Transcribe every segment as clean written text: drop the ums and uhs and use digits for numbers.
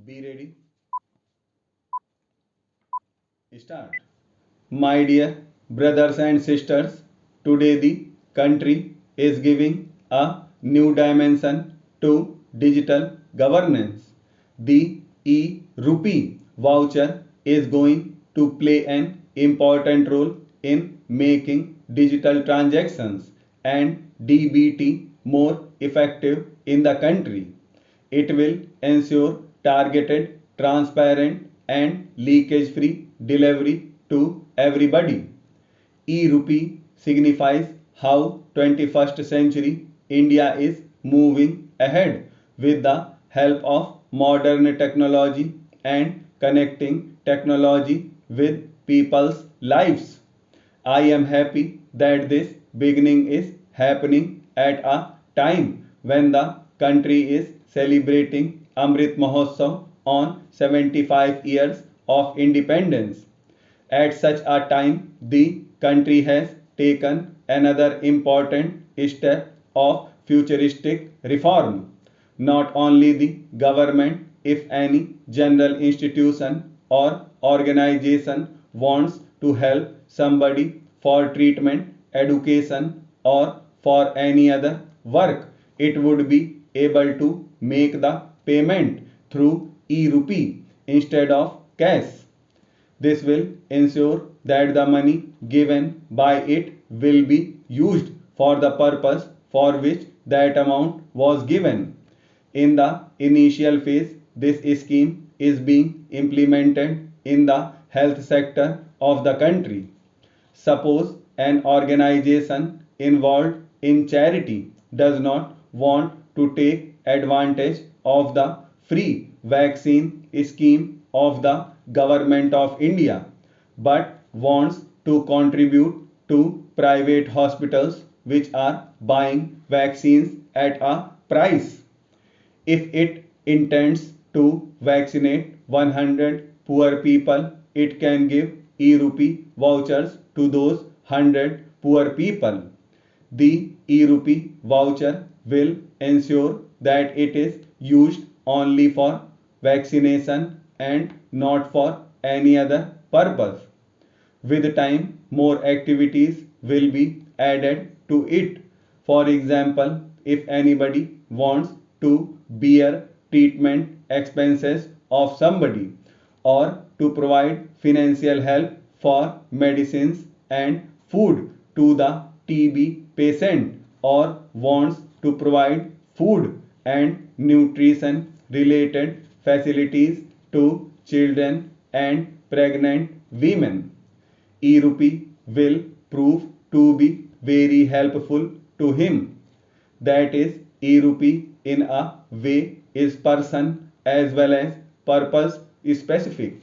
Be ready, start. My dear brothers and sisters, today the country is giving a new dimension to digital governance. The e-rupee voucher is going to play an important role in making digital transactions and DBT more effective in the country. It will ensure targeted, transparent, and leakage free delivery to everybody. E-rupee signifies how 21st century India is moving ahead with the help of modern technology and connecting technology with people's lives. I am happy that this beginning is happening at a time when the country is celebrating Amrit Mahotsav on 75 years of independence. At such a time, the country has taken another important step of futuristic reform. Not only the government, if any general institution or organization wants to help somebody for treatment, education, or for any other work, it would be able to make the payment through e-rupee instead of cash. This will ensure that the money given by it will be used for the purpose for which that amount was given. In the initial phase, this scheme is being implemented in the health sector of the country. Suppose an organization involved in charity does not want to take advantage of the free vaccine scheme of the government of India but wants to contribute to private hospitals which are buying vaccines at a price. If it intends to vaccinate 100 poor people, it can give e-rupee vouchers to those 100 poor people. The e-rupee voucher will ensure that it is used only for vaccination and not for any other purpose. With time, more activities will be added to it. For example, if anybody wants to bear treatment expenses of somebody or to provide financial help for medicines and food to the TB patient or wants to provide food and nutrition related facilities to children and pregnant women. E-rupee will prove to be very helpful to him. That is, e-rupee in a way is person as well as purpose specific.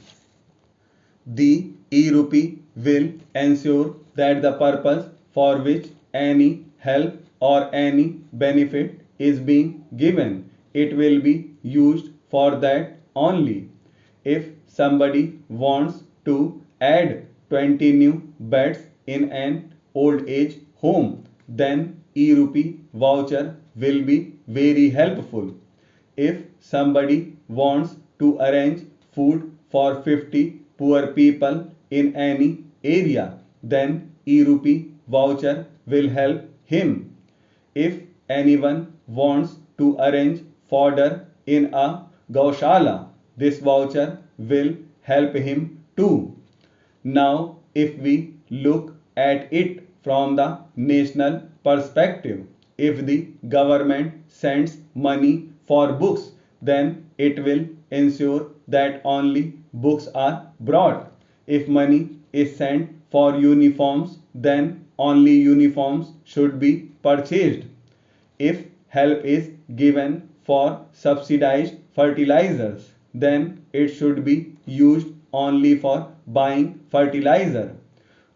The e-rupee will ensure that the purpose for which any help or any benefit is being given, it will be used for that only. If somebody wants to add 20 new beds in an old age home, then e-rupee voucher will be very helpful. If somebody wants to arrange food for 50 poor people in any area, then e-rupee voucher will help him. If anyone wants to arrange fodder in a gaushala, this voucher will help him too. Now, if we look at it from the national perspective, if the government sends money for books, then it will ensure that only books are brought. If money is sent for uniforms, then only uniforms should be purchased. If help is given for subsidized fertilizers, then it should be used only for buying fertilizer.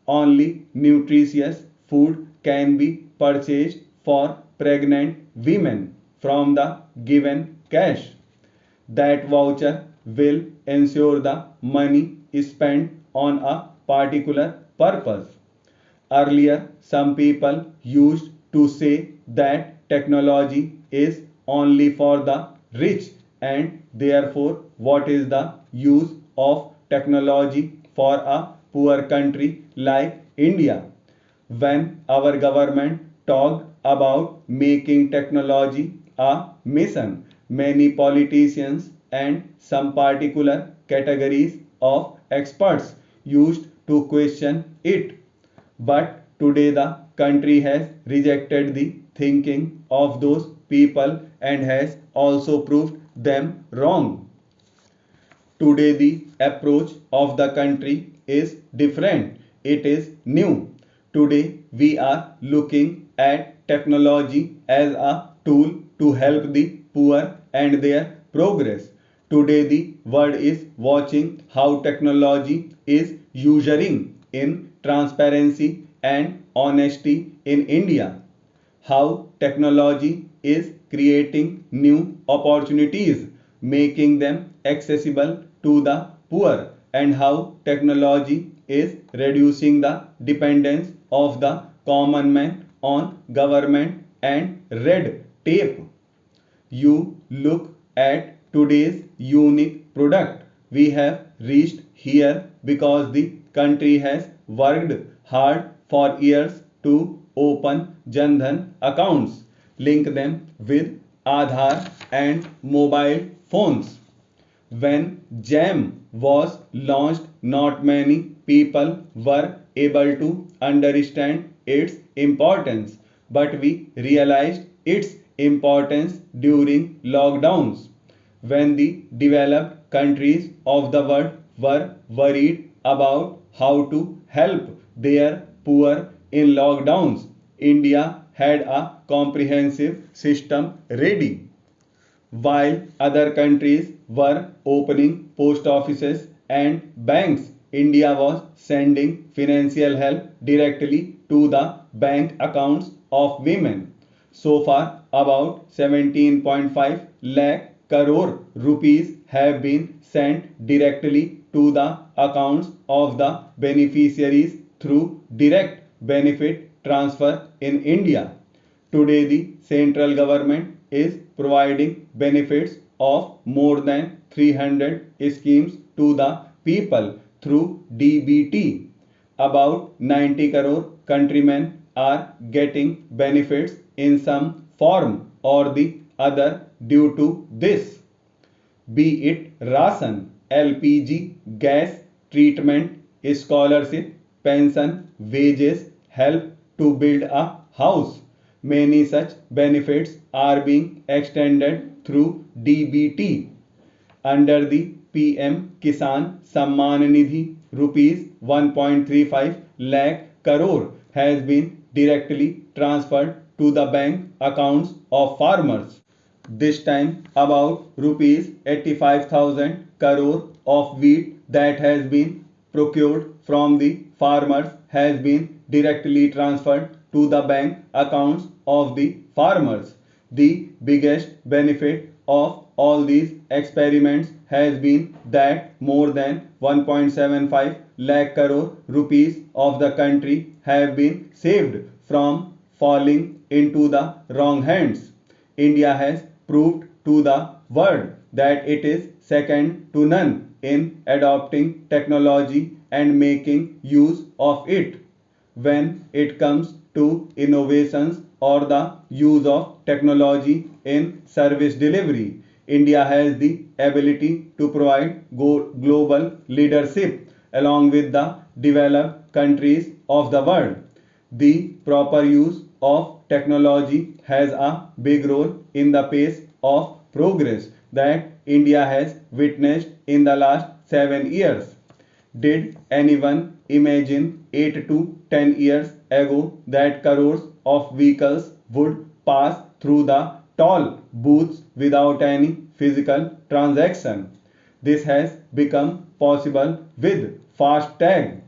Only nutritious food can be purchased for pregnant women from the given cash. That voucher will ensure the money is spent on a particular purpose. Earlier, some people used to say that technology is only for the rich and therefore what is the use of technology for a poor country like India? When our government talked about making technology a mission, many politicians and some particular categories of experts used to question it. But today the country has rejected the thinking of those people and has also proved them wrong. Today, the approach of the country is different. It is new. Today, we are looking at technology as a tool to help the poor and their progress. Today, the world is watching how technology is ushering in transparency and honesty in India, how technology is creating new opportunities, making them accessible to the poor, and how technology is reducing the dependence of the common man on government and red tape. You look at today's unique product. We have reached here because the country has worked hard for years to open Jan Dhan accounts, link them with Aadhaar and mobile phones. When JAM was launched, not many people were able to understand its importance, but we realized its importance during lockdowns. When the developed countries of the world were worried about how to help their poor in lockdowns, India had a comprehensive system ready. While other countries were opening post offices and banks, India was sending financial help directly to the bank accounts of women. So far, about 17.5 lakh crore rupees have been sent directly to the accounts of the beneficiaries through direct benefit transfer in India. Today, the central government is providing benefits of more than 300 schemes to the people through DBT. About 90 crore countrymen are getting benefits in some form or the other due to this, be it ration, LPG, gas, treatment, scholarship, pension, wages, help to build a house. Many such benefits are being extended through DBT. Under the PM Kisan Samman Nidhi, rupees 1.35 lakh crore has been directly transferred to the bank accounts of farmers. This time, about rupees 85,000 crore of wheat that has been procured from the farmers has been directly transferred to the bank accounts of the farmers. The biggest benefit of all these experiments has been that more than 1.75 lakh crore rupees of the country have been saved from falling into the wrong hands. India has proved to the world that it is second to none in adopting technology and making use of it. When it comes to innovations or the use of technology in service delivery, India has the ability to provide global leadership along with the developed countries of the world. The proper use of technology has a big role in the pace of progress that India has witnessed in the last 7 years. Did anyone imagine 8 to 10 years ago that crores of vehicles would pass through the toll booths without any physical transaction? This has become possible with FASTag.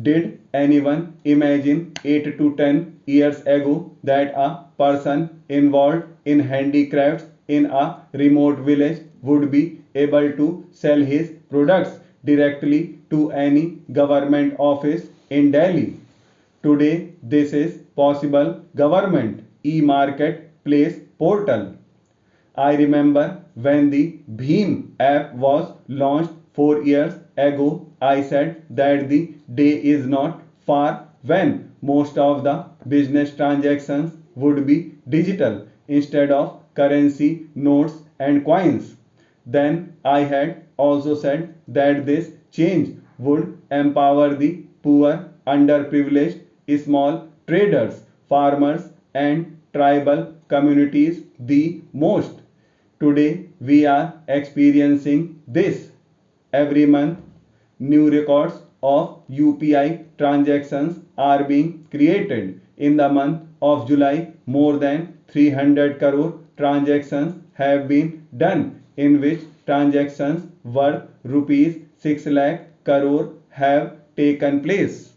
Did anyone imagine 8 to 10 years ago that a person involved in handicrafts in a remote village would be able to sell his products directly to any government office in Delhi? Today, this is possible. Government e-marketplace portal. I remember when the Bhim app was launched 4 years ago, I said that the day is not far when most of the business transactions would be digital instead of currency, notes, and coins. Then I had also said that this change would empower the poor, underprivileged, small traders, farmers, and tribal communities the most. Today we are experiencing this. Every month, new records of UPI transactions are being created. In the month of July, more than 300 crore transactions have been done, in which transactions worth rupees 6 lakh crore have taken place.